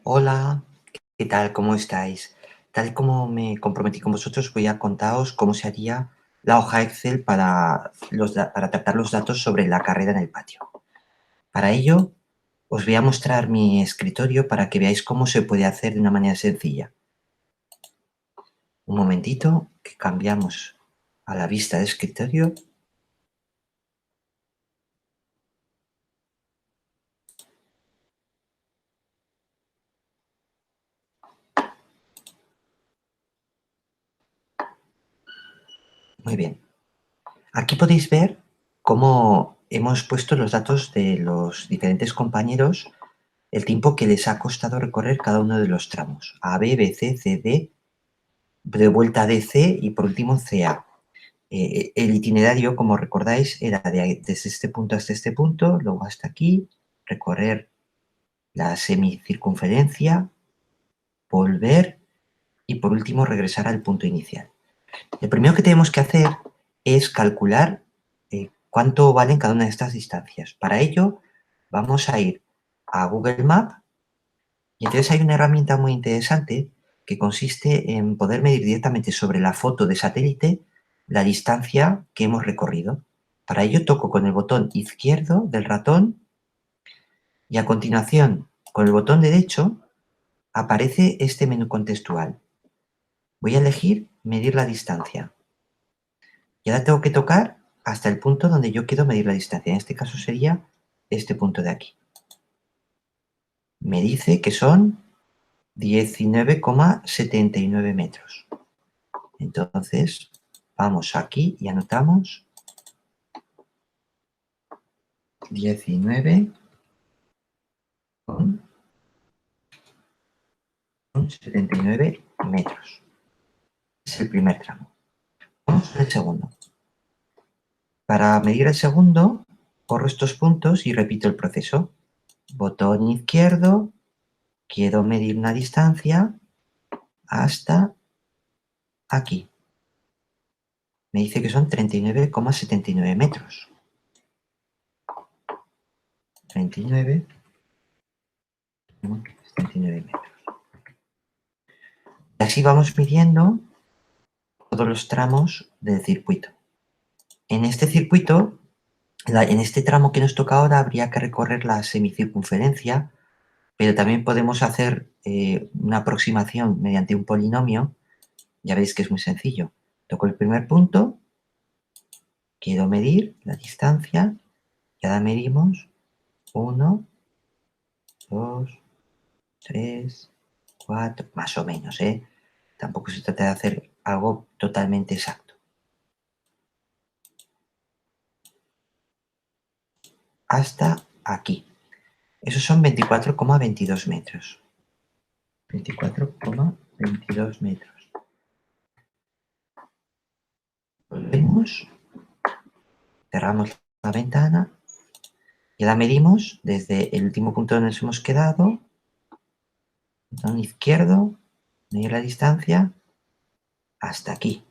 Hola, ¿qué tal? ¿Cómo estáis? Tal como me comprometí con vosotros, voy a contaros cómo se haría la hoja Excel para tratar los datos sobre la carrera en el patio. Para ello, os voy a mostrar mi escritorio para que veáis cómo se puede hacer de una manera sencilla. Un momentito, que cambiamos a la vista de escritorio. Muy bien. Aquí podéis ver cómo hemos puesto los datos de los diferentes compañeros, el tiempo que les ha costado recorrer cada uno de los tramos. A, B, B, C, C, D, de vuelta a D, C y por último CA. El itinerario, como recordáis, era desde este punto hasta este punto, luego hasta aquí, recorrer la semicircunferencia, volver y por último regresar al punto inicial. Lo primero que tenemos que hacer es calcular cuánto valen cada una de estas distancias. Para ello vamos a ir a Google Maps y entonces hay una herramienta muy interesante que consiste en poder medir directamente sobre la foto de satélite la distancia que hemos recorrido. Para ello toco con el botón izquierdo del ratón y a continuación con el botón derecho aparece este menú contextual. Voy a elegir medir la distancia. Y ahora tengo que tocar hasta el punto donde yo quiero medir la distancia. En este caso sería este punto de aquí. Me dice que son 19,79 metros. Entonces, vamos aquí y anotamos 19,79 metros. Es el primer tramo. Vamos al segundo. Para medir el segundo, corro estos puntos y repito el proceso. Botón izquierdo, quiero medir una distancia hasta aquí. Me dice que son 39,79 metros. 39,79 metros. Y así vamos midiendo todos los tramos del circuito. En este circuito, en este tramo que nos toca ahora, habría que recorrer la semicircunferencia, pero también podemos hacer una aproximación mediante un polinomio. Ya veis que es muy sencillo. Toco el primer punto, quiero medir la distancia, y ahora medimos 1, 2, 3, 4, más o menos, ¿eh? Tampoco se trata de hacer algo totalmente exacto. Hasta aquí. Esos son 24,22 metros. 24,22 metros. Volvemos, cerramos la ventana y ahora medimos desde el último punto donde nos hemos quedado, botón izquierdo, medir la distancia, hasta aquí.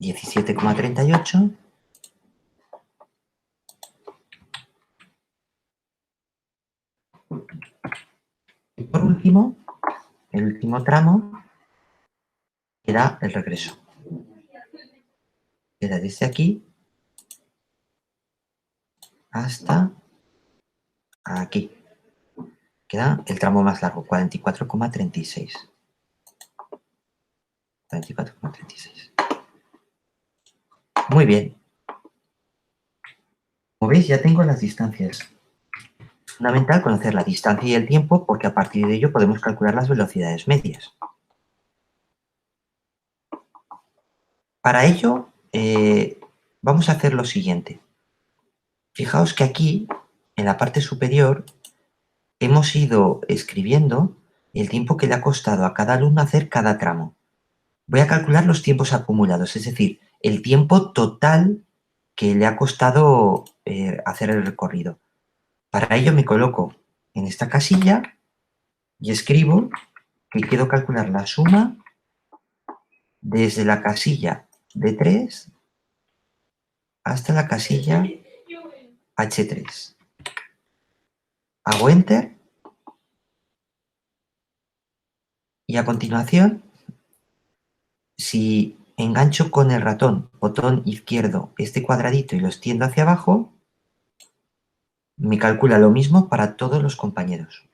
17,38. Y por último, el último tramo era el regreso. Era desde aquí hasta aquí. Queda el tramo más largo, 44,36. 44,36. Muy bien. Como veis, ya tengo las distancias. Es fundamental conocer la distancia y el tiempo porque a partir de ello podemos calcular las velocidades medias. Para ello, vamos a hacer lo siguiente. Fijaos que aquí, en la parte superior, hemos ido escribiendo el tiempo que le ha costado a cada alumno hacer cada tramo. Voy a calcular los tiempos acumulados, es decir, el tiempo total que le ha costado hacer el recorrido. Para ello me coloco en esta casilla y escribo que quiero calcular la suma desde la casilla de 3 hasta la casilla H3. Hago Enter Y a continuación, si engancho con el ratón, botón izquierdo, este cuadradito y lo extiendo hacia abajo, me calcula lo mismo para todos los compañeros.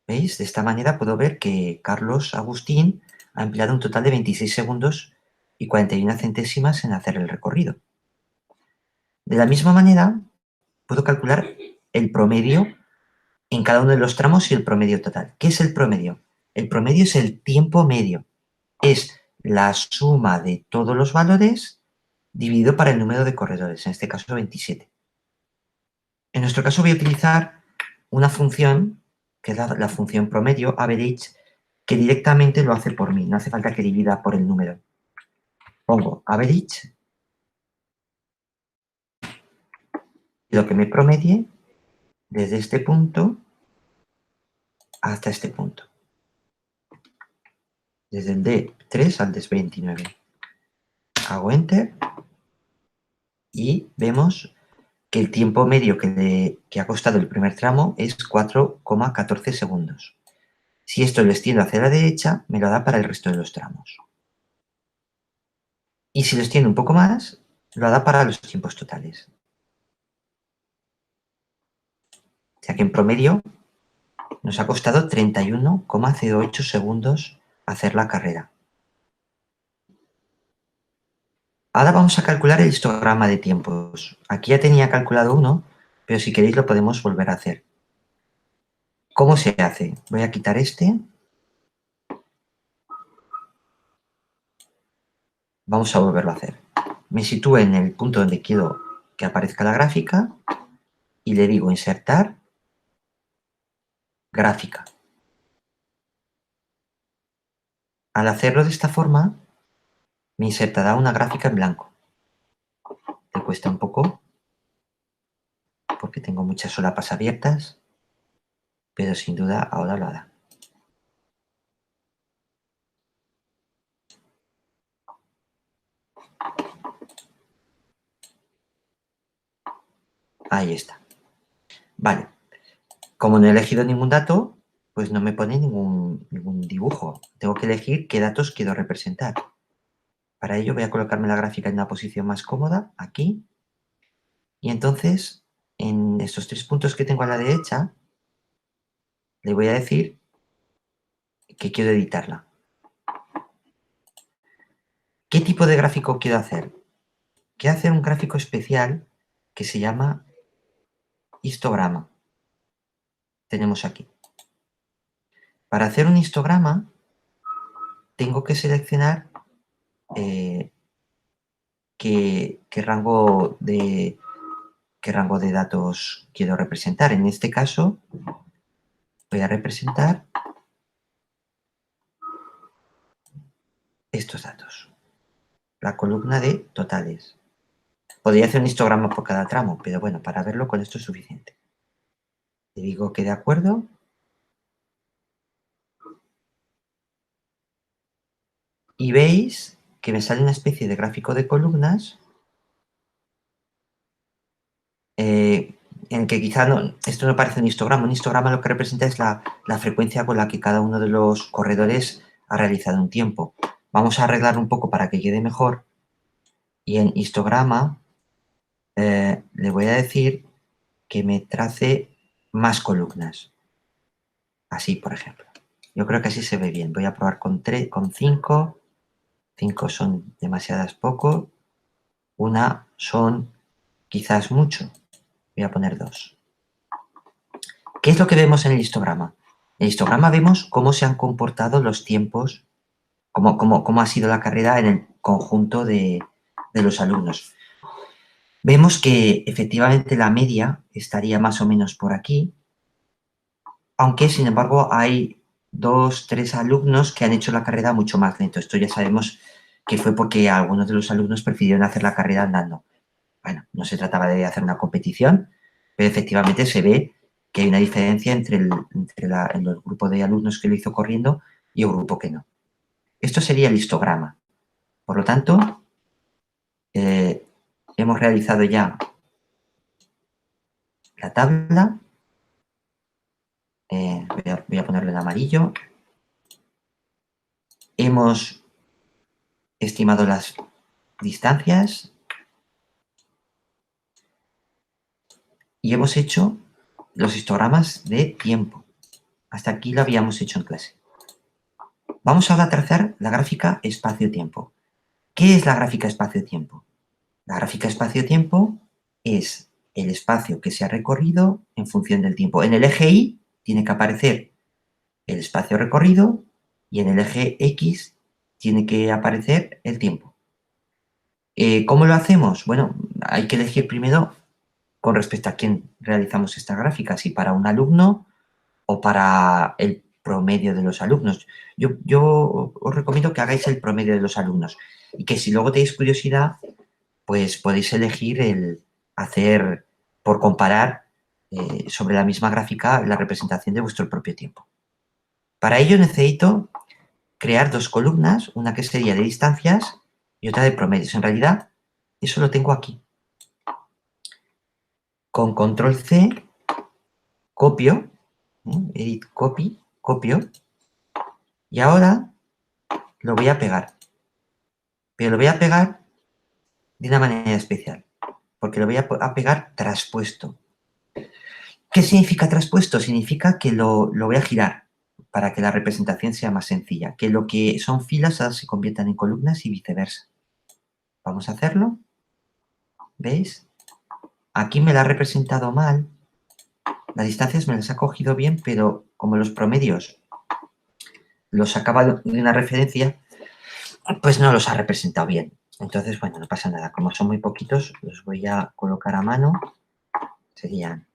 ¿Veis? De esta manera puedo ver que Carlos Agustín ha empleado un total de 26 segundos y 41 centésimas en hacer el recorrido. De la misma manera, puedo calcular el promedio en cada uno de los tramos y el promedio total. ¿Qué es el promedio? El promedio es el tiempo medio. Es la suma de todos los valores dividido para el número de corredores, en este caso 27. En nuestro caso voy a utilizar una función, que es la función promedio, average, que directamente lo hace por mí. No hace falta que divida por el número. Pongo average y lo que me promedie desde este punto hasta este punto. Desde el D3 al D29. Hago Enter y vemos que el tiempo medio que ha costado el primer tramo es 4,14 segundos. Si esto lo extiendo hacia la derecha, me lo da para el resto de los tramos. Y si lo extiendo un poco más, lo da para los tiempos totales. O sea que en promedio nos ha costado 31,08 segundos hacer la carrera. Ahora vamos a calcular el histograma de tiempos. Aquí ya tenía calculado uno, pero si queréis lo podemos volver a hacer. ¿Cómo se hace? Voy a quitar este. Vamos a volverlo a hacer. Me sitúo en el punto donde quiero que aparezca la gráfica y le digo insertar gráfica. Al hacerlo de esta forma, me insertará una gráfica en blanco. Le cuesta un poco porque tengo muchas solapas abiertas, pero sin duda ahora lo hará. Ahí está. Vale. Como no he elegido ningún dato, pues no me pone ningún dibujo. Tengo que elegir qué datos quiero representar. Para ello voy a colocarme la gráfica en una posición más cómoda, aquí. Y entonces, en estos 3 puntos que tengo a la derecha, le voy a decir que quiero editarla. ¿Qué tipo de gráfico quiero hacer? Quiero hacer un gráfico especial que se llama histograma. Tenemos aquí. Para hacer un histograma, tengo que seleccionar qué rango de datos quiero representar. En este caso, voy a representar estos datos. La columna de totales. Podría hacer un histograma por cada tramo, pero bueno, para verlo con esto es suficiente. Le digo que de acuerdo. Y veis que me sale una especie de gráfico de columnas en el que quizá esto no parece un histograma. Un histograma lo que representa es la frecuencia con la que cada uno de los corredores ha realizado un tiempo. Vamos a arreglarlo un poco para que quede mejor. Y en histograma le voy a decir que me trace más columnas. Así, por ejemplo. Yo creo que así se ve bien. Voy a probar con 5. 5 son demasiadas poco. Una son quizás mucho. Voy a poner 2. ¿Qué es lo que vemos en el histograma? En el histograma vemos cómo se han comportado los tiempos, cómo ha sido la carrera en el conjunto de los alumnos. Vemos que efectivamente la media estaría más o menos por aquí, aunque sin embargo hay 2, 3 alumnos que han hecho la carrera mucho más lento. Esto ya sabemos que fue porque algunos de los alumnos prefirieron hacer la carrera andando. Bueno, no se trataba de hacer una competición, pero efectivamente se ve que hay una diferencia entre el grupo de alumnos que lo hizo corriendo y el grupo que no. Esto sería el histograma. Por lo tanto, hemos realizado ya la tabla voy a ponerlo en amarillo. Hemos estimado las distancias y hemos hecho los histogramas de tiempo. Hasta aquí lo habíamos hecho en clase. Vamos ahora a trazar la gráfica espacio-tiempo. ¿Qué es la gráfica espacio-tiempo? La gráfica espacio-tiempo es el espacio que se ha recorrido en función del tiempo. En el eje Y tiene que aparecer el espacio recorrido y en el eje X tiene que aparecer el tiempo. ¿Cómo lo hacemos? Bueno, hay que elegir primero con respecto a quién realizamos esta gráfica, si para un alumno o para el promedio de los alumnos. Yo os recomiendo que hagáis el promedio de los alumnos y que si luego tenéis curiosidad, pues podéis elegir el hacer, por comparar sobre la misma gráfica, la representación de vuestro propio tiempo. Para ello necesito crear dos columnas, una que sería de distancias y otra de promedios. En realidad, eso lo tengo aquí. Con control C, copio, edit copy, copio, y ahora lo voy a pegar. Pero lo voy a pegar de una manera especial, porque lo voy a pegar traspuesto. ¿Qué significa traspuesto? Significa que lo voy a girar para que la representación sea más sencilla, que lo que son filas ahora se conviertan en columnas y viceversa. Vamos a hacerlo. ¿Veis? Aquí me la ha representado mal. Las distancias me las ha cogido bien, pero como los promedios los sacaba de una referencia, pues no los ha representado bien. Entonces, bueno, no pasa nada. Como son muy poquitos, los voy a colocar a mano. Serían...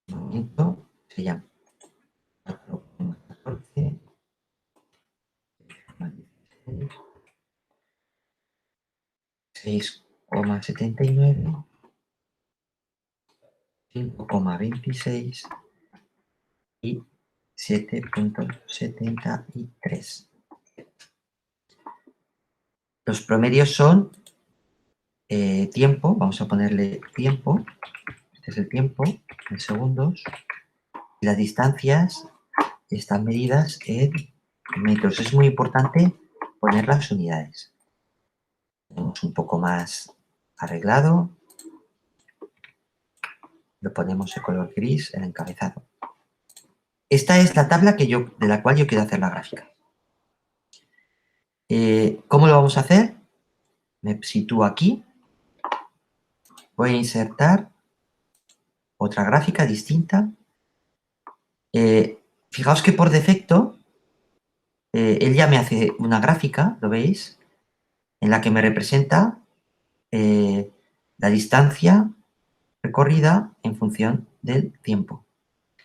Un momento. Serían 4,14. 6,79, 5,26 y 7,73. Los promedios son tiempo, vamos a ponerle tiempo, este es el tiempo en segundos, y las distancias están medidas en metros. Es muy importante poner las unidades. Tenemos un poco más arreglado. Lo ponemos de color gris, el encabezado. Esta es la tabla de la cual yo quiero hacer la gráfica. ¿Cómo lo vamos a hacer? Me sitúo aquí. Voy a insertar otra gráfica distinta. Fijaos que por defecto, él ya me hace una gráfica, ¿lo veis? En la que me representa la distancia recorrida en función del tiempo.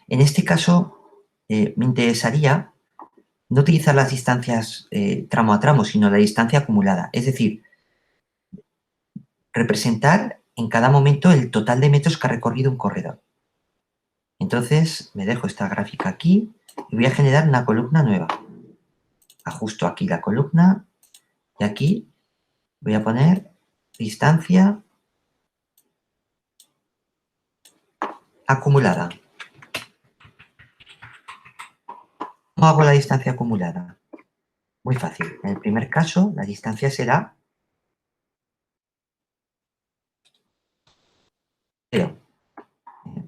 En este caso, me interesaría no utilizar las distancias tramo a tramo, sino la distancia acumulada. Es decir, representar en cada momento el total de metros que ha recorrido un corredor. Entonces, me dejo esta gráfica aquí y voy a generar una columna nueva. Ajusto aquí la columna y aquí voy a poner distancia acumulada. ¿Cómo hago la distancia acumulada? Muy fácil. En el primer caso, la distancia será 0.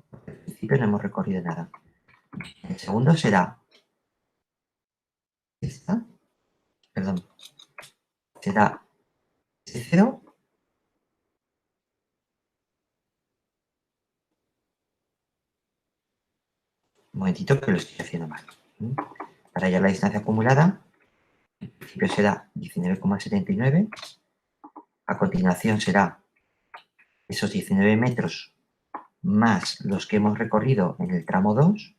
Porque al principio no hemos recorrido nada. El segundo será esta, perdón, será ese 0. Un momentito que lo estoy haciendo mal. Para hallar la distancia acumulada, en principio será 19,79. A continuación será esos 19 metros más los que hemos recorrido en el tramo 2,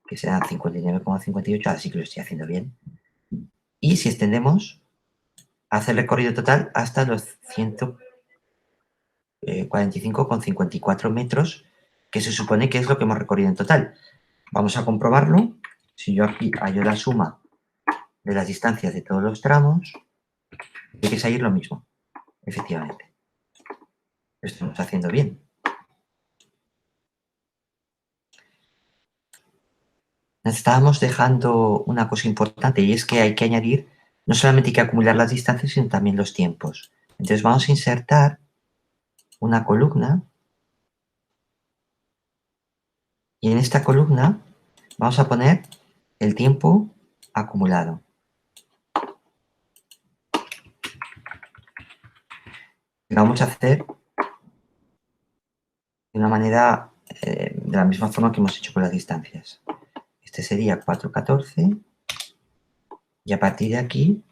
que serán 59,58, ahora sí que lo estoy haciendo bien. Y si extendemos, hace el recorrido total hasta los 145,54 metros, que se supone que es lo que hemos recorrido en total. Vamos a comprobarlo. Si yo aquí hallo la suma de las distancias de todos los tramos, tiene que salir lo mismo, efectivamente. Lo estamos haciendo bien. Nos estábamos dejando una cosa importante y es que hay que añadir, no solamente hay que acumular las distancias, sino también los tiempos. Entonces vamos a insertar una columna y en esta columna vamos a poner el tiempo acumulado. Lo vamos a hacer de una manera, de la misma forma que hemos hecho con las distancias. Este sería 4,14 y a partir de aquí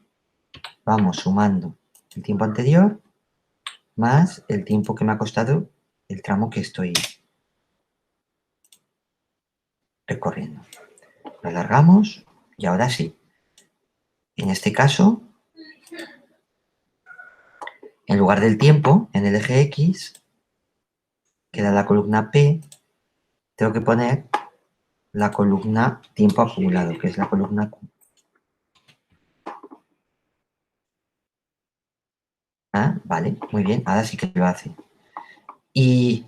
vamos sumando el tiempo anterior más el tiempo que me ha costado el tramo que estoy recorriendo. Lo alargamos y ahora sí. En este caso, en lugar del tiempo, en el eje X, queda la columna P, tengo que poner la columna tiempo acumulado, que es la columna Q. Ah, vale, muy bien, ahora sí que lo hace. Y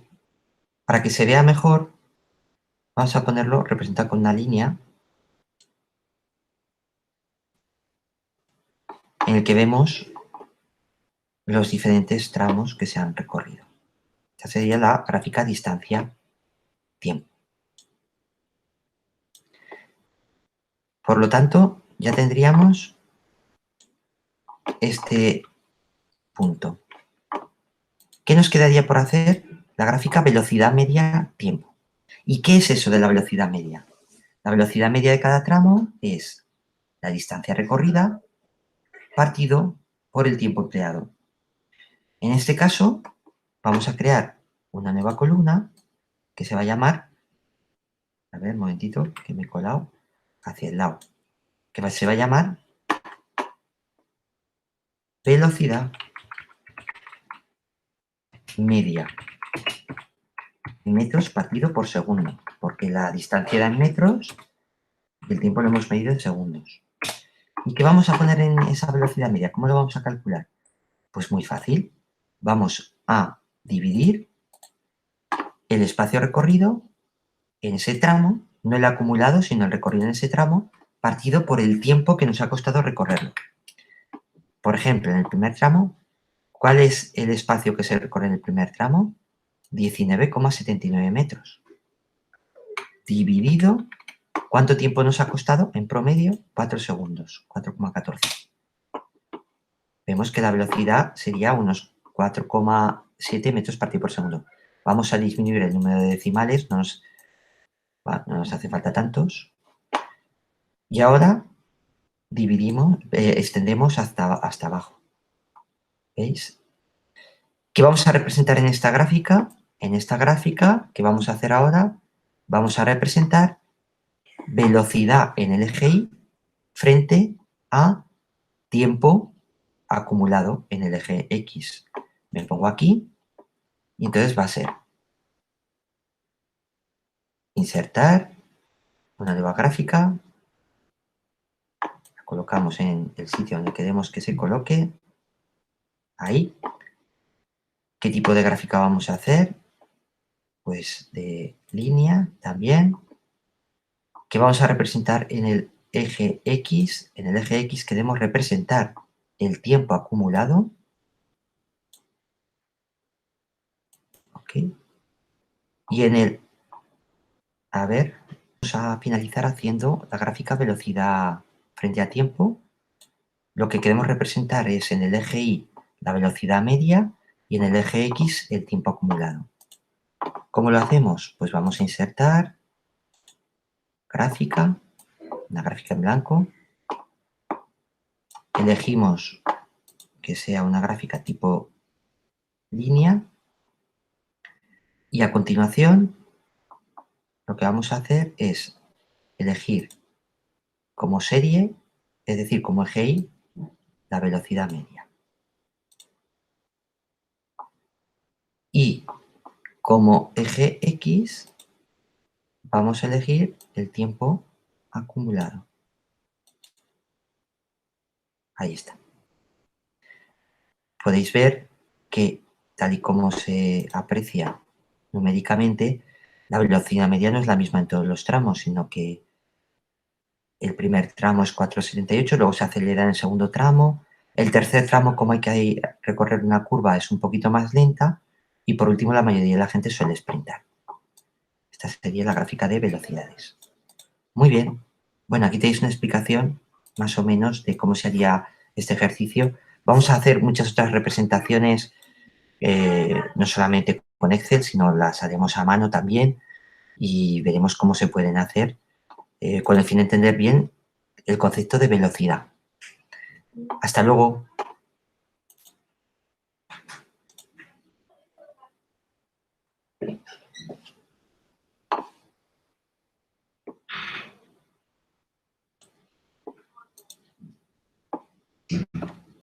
para que se vea mejor, vamos a ponerlo representado con una línea en el que vemos los diferentes tramos que se han recorrido. Esta sería la gráfica distancia-tiempo. Por lo tanto, ya tendríamos este punto. ¿Qué nos quedaría por hacer? La gráfica velocidad media-tiempo. ¿Y qué es eso de la velocidad media? La velocidad media de cada tramo es la distancia recorrida partido por el tiempo empleado. En este caso, vamos a crear una nueva columna que se va a llamar, a ver, un momentito, que me he colado hacia el lado, que se va a llamar velocidad media en metros partido por segundo, porque la distancia era en metros y el tiempo lo hemos medido en segundos. ¿Y qué vamos a poner en esa velocidad media? ¿Cómo lo vamos a calcular? Pues muy fácil. Vamos a dividir el espacio recorrido en ese tramo, no el acumulado, sino el recorrido en ese tramo, partido por el tiempo que nos ha costado recorrerlo. Por ejemplo, en el primer tramo, ¿cuál es el espacio que se recorre en el primer tramo? 19,79 metros. Dividido, ¿cuánto tiempo nos ha costado? En promedio, 4 segundos, 4,14. Vemos que la velocidad sería unos 4,7 metros partido por segundo. Vamos a disminuir el número de decimales, no nos hace falta tantos. Y ahora dividimos, extendemos hasta abajo. ¿Veis? ¿Qué vamos a representar en esta gráfica? En esta gráfica, ¿qué vamos a hacer ahora? Vamos a representar velocidad en el eje Y frente a tiempo acumulado en el eje X. Me pongo aquí y entonces va a ser insertar una nueva gráfica, la colocamos en el sitio donde queremos que se coloque, ahí. ¿Qué tipo de gráfica vamos a hacer? Pues de línea también, que vamos a representar en el eje X. En el eje X queremos representar el tiempo acumulado. ¿Ok? Y en el, a ver, vamos a finalizar haciendo la gráfica velocidad frente a tiempo. Lo que queremos representar es en el eje Y la velocidad media y en el eje X el tiempo acumulado. ¿Cómo lo hacemos? Pues vamos a insertar gráfica, una gráfica en blanco. Elegimos que sea una gráfica tipo línea y a continuación lo que vamos a hacer es elegir como serie, es decir, como eje Y, la velocidad media. Y como eje X vamos a elegir el tiempo acumulado. Ahí está. Podéis ver que tal y como se aprecia numéricamente, la velocidad media no es la misma en todos los tramos, sino que el primer tramo es 4,78, luego se acelera en el segundo tramo. El tercer tramo, como hay que recorrer una curva, es un poquito más lenta. Y por último, la mayoría de la gente suele sprintar. Esta sería la gráfica de velocidades. Muy bien. Bueno, aquí tenéis una explicación más o menos de cómo se haría este ejercicio. Vamos a hacer muchas otras representaciones, no solamente con Excel, sino las haremos a mano también y veremos cómo se pueden hacer con el fin de entender bien el concepto de velocidad. Hasta luego.